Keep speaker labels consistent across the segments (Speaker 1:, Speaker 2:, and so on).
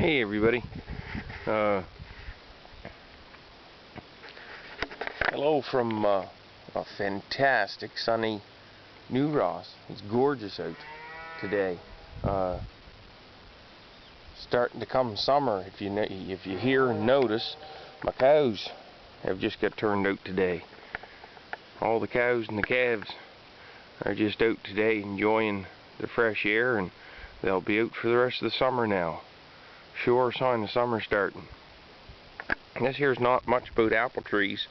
Speaker 1: Hey everybody. Hello from a fantastic sunny New Ross. It's gorgeous out today. Starting to come summer. If you hear and notice, my cows have just got turned out today. All the cows and the calves are just out today enjoying the fresh air, and they'll be out for the rest of the summer now. Sure sign of summer starting. This here's not much about apple trees.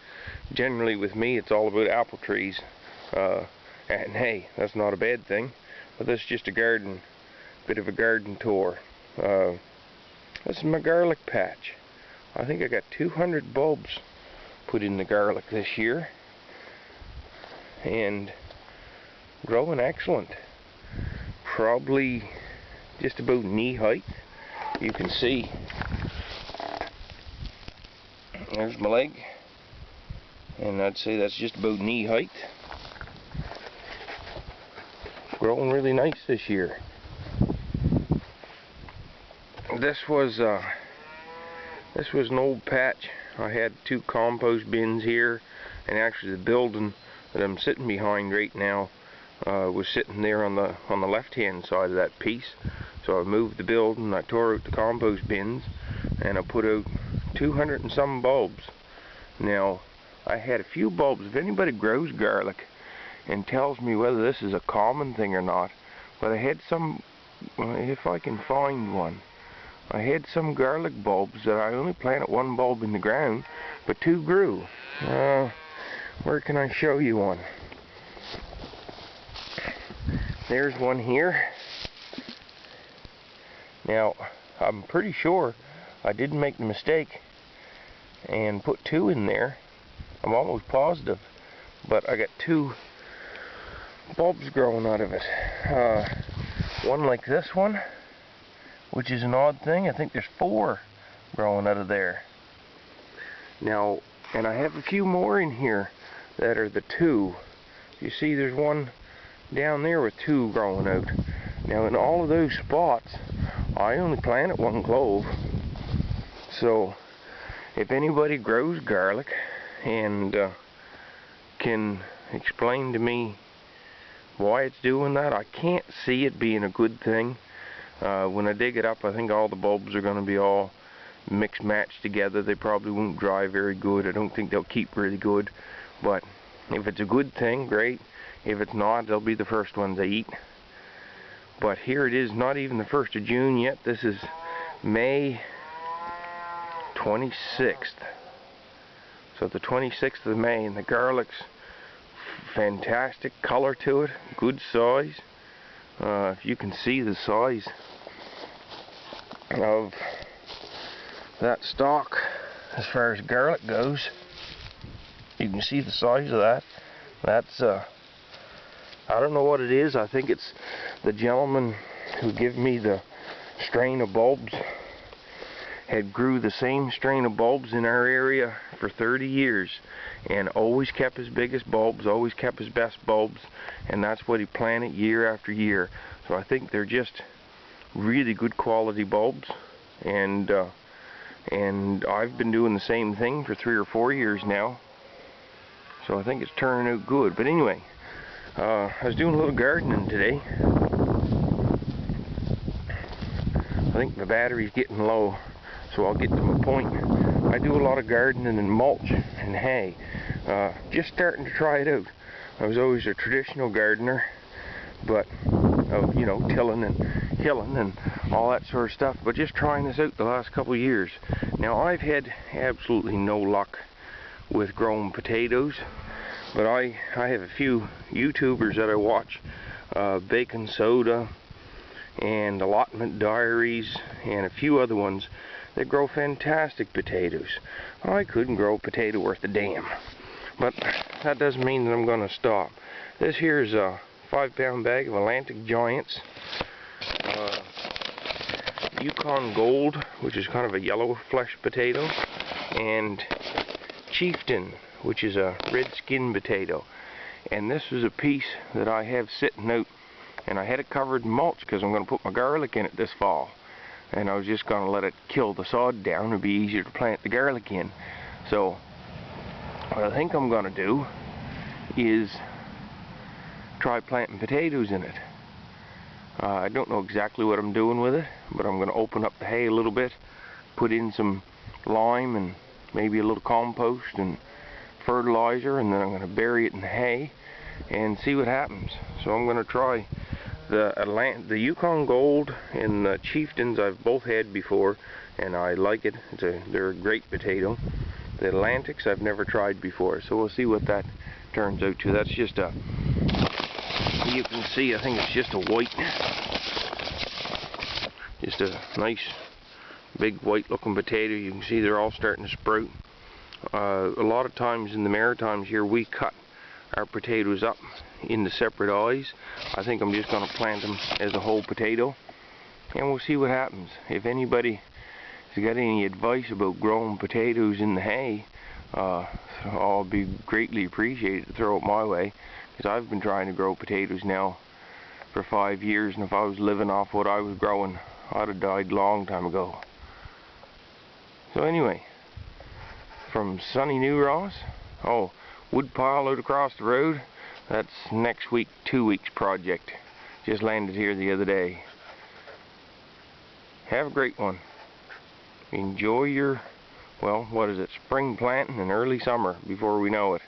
Speaker 1: Generally with me it's all about apple trees. And hey, that's not a bad thing. But this is just a bit of a garden tour. This is my garlic patch. I think I got 200 bulbs put in the garlic this year. And growing excellent. Probably just about knee height. You can see there's my leg, and I'd say that's just about knee height. Growing really nice this year. This was an old patch. I had 2 compost bins here, and actually the building that I'm sitting behind right now was sitting there on the left hand side of that piece. So I moved the building, I tore out the compost bins, and I put out 200 and some bulbs. Now, I had a few bulbs. If anybody grows garlic and tells me whether this is a common thing or not, but I had some, if I can find one, I had some garlic bulbs that I only planted 1 bulb in the ground, but 2 grew. Where can I show you one? There's one here. Now, I'm pretty sure I didn't make the mistake and put 2 in there. I'm almost positive, but I got 2 bulbs growing out of it. One like this one, which is an odd thing. I think there's 4 growing out of there. Now, and I have a few more in here that are the 2. You see there's one down there with 2 growing out. Now in all of those spots I only planted 1 clove. So if anybody grows garlic and can explain to me why it's doing that, I can't see it being a good thing. When I dig it up, I think all the bulbs are going to be all mixed matched together. They probably won't dry very good. I don't think they'll keep really good. But if it's a good thing, great. If it's not, they'll be the first ones I eat. But here it is, not even the 1st of June yet. This is May 26th. So the 26th of May, and the garlic's fantastic color to it, good size. If you can see the size of that stalk as far as garlic goes, you can see the size of that. That's I don't know what it is. I think it's the gentleman who gave me the strain of bulbs had grew the same strain of bulbs in our area for 30 years and always kept his biggest bulbs, always kept his best bulbs, and that's what he planted year after year. So I think they're just really good quality bulbs, and I've been doing the same thing for 3 or 4 years now, so I think it's turning out good. But anyway, I was doing a little gardening today. I think the battery's getting low, so I'll get to my point. I do a lot of gardening and mulch and hay. Just starting to try it out. I was always a traditional gardener, but you know, tilling and hilling and all that sort of stuff, but just trying this out the last couple of years. Now, I've had absolutely no luck with growing potatoes, but I have a few YouTubers that I watch, Bacon Soda and Allotment Diaries and a few other ones that grow fantastic potatoes. I couldn't grow a potato worth a damn, but that doesn't mean that I'm going to stop. This here is a 5-pound bag of Atlantic Giants, Yukon Gold, which is kind of a yellow flesh potato, and Chieftain, which is a red skin potato. And this is a piece that I have sitting out, and I had it covered in mulch because I'm going to put my garlic in it this fall. and I was just going to let it kill the sod down. It'd be easier to plant the garlic in. So what I think I'm going to do is try planting potatoes in it. I don't know exactly what I'm doing with it, but I'm going to open up the hay a little bit, put in some lime and maybe a little compost and fertilizer, and then I'm going to bury it in the hay and see what happens. So I'm going to try the Yukon Gold and the Chieftains. I've both had before and I like it. They're a great potato. The Atlantics I've never tried before, so we'll see what that turns out to. That's just a, you can see, I think it's just a white, just a nice big white looking potato. You can see they're all starting to sprout. A lot of times in the Maritimes here we cut our potatoes up into separate eyes. I think I'm just going to plant them as a whole potato and we'll see what happens. If anybody has got any advice about growing potatoes in the hay, I'll be greatly appreciated to throw it my way, because I've been trying to grow potatoes now for 5 years, and if I was living off what I was growing, I'd have died a long time ago. So anyway, from sunny New Ross, woodpile out across the road, that's next week, 2 weeks project. Just landed here the other day. Have a great one. Enjoy your, well, what is it, spring planting and early summer before we know it.